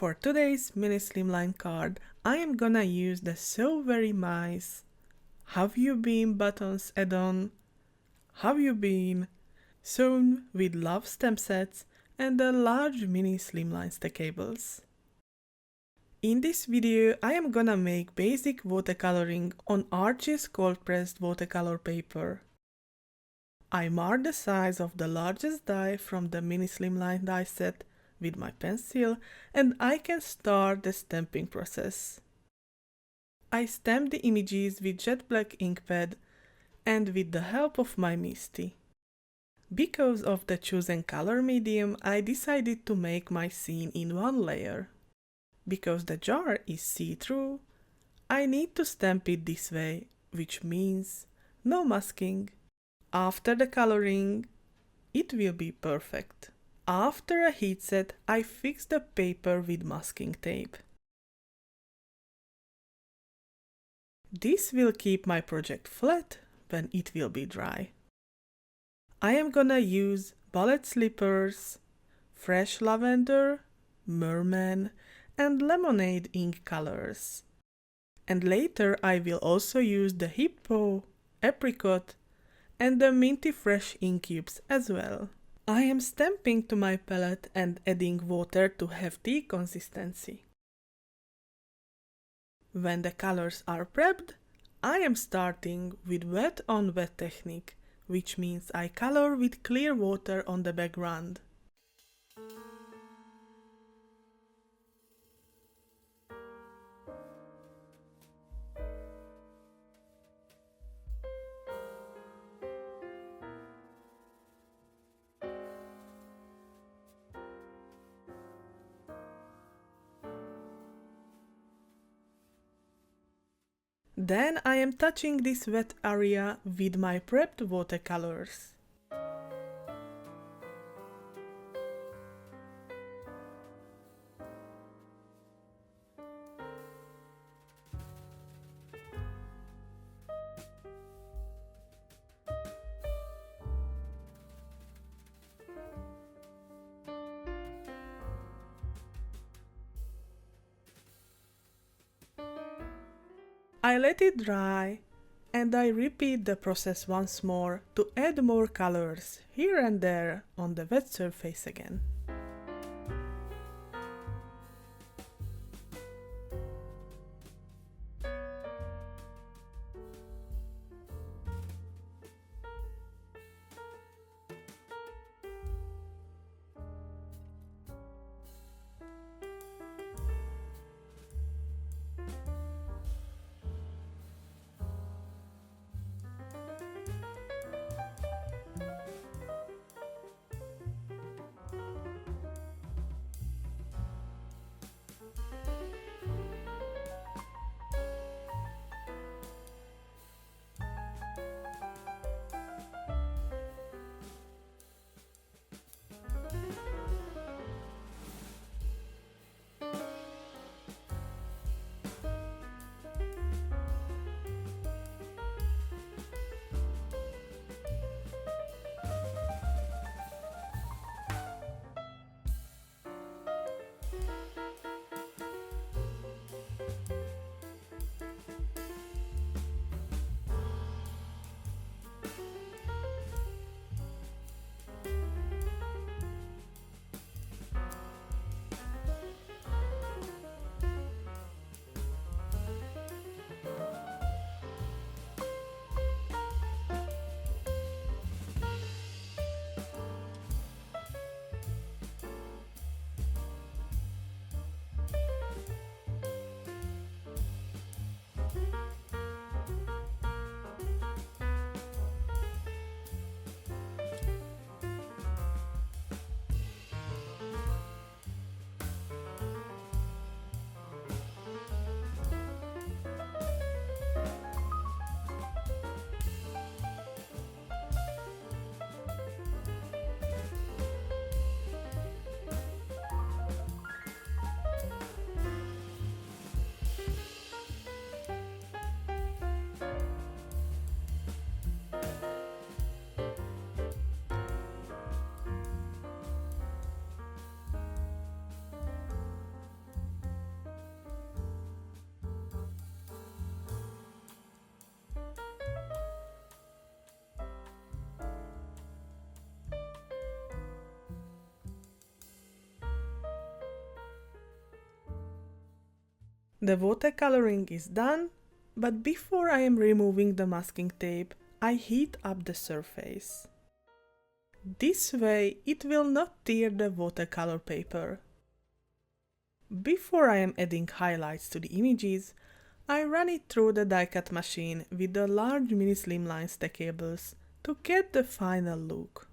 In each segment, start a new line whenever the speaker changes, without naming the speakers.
For today's Mini Slimline card, I am gonna use the So Very Nice Have You Been buttons add-on, Have You Been, sewn with love stamp sets and the large Mini Slimline stackables. In this video, I am gonna make basic watercoloring on Archie's cold pressed watercolor paper. I mark the size of the largest die from the Mini Slimline die set with my pencil and I can start the stamping process. I stamp the images with jet black ink pad and with the help of my Misty. Because of the chosen color medium, I decided to make my scene in one layer. Because the jar is see-through, I need to stamp it this way, which means no masking. After the coloring, it will be perfect. After a heat set, I fix the paper with masking tape. This will keep my project flat when it will be dry. I am gonna use ballet slippers, fresh lavender, merman, and lemonade ink colors. And later I will also use the Hippo, apricot, and the Minty Fresh Ink cubes as well. I am stamping to my palette and adding water to have tea consistency. When the colors are prepped, I am starting with wet on wet technique, which means I color with clear water on the background. Then I am touching this wet area with my prepped watercolors. I let it dry and I repeat the process once more to add more colors here and there on the wet surface again. The watercoloring is done, but before I am removing the masking tape, I heat up the surface. This way it will not tear the watercolor paper. Before I am adding highlights to the images, I run it through the die-cut machine with the large Mini Slimline stackables to get the final look.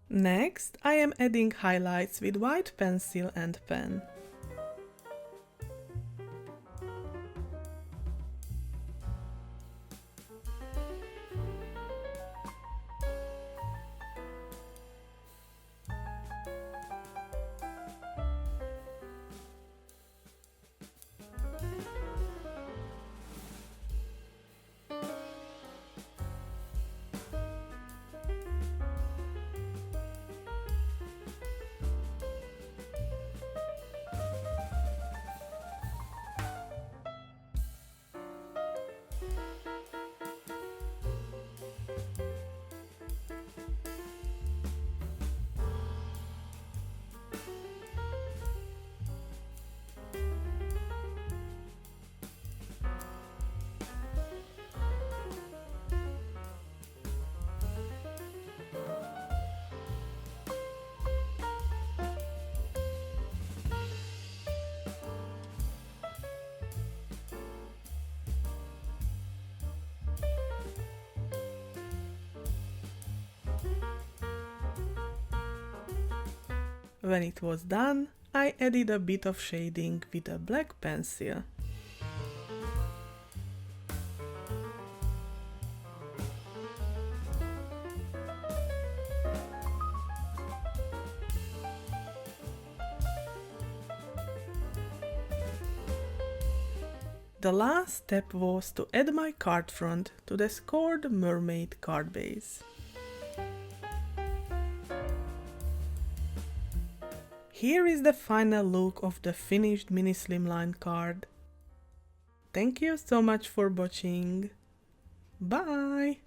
Next, I am adding highlights with white pencil and pen. When it was done, I added a bit of shading with a black pencil. The last step was to add my card front to the scored mermaid card base. Here is the final look of the finished Mini Slimline card. Thank you so much for watching. Bye!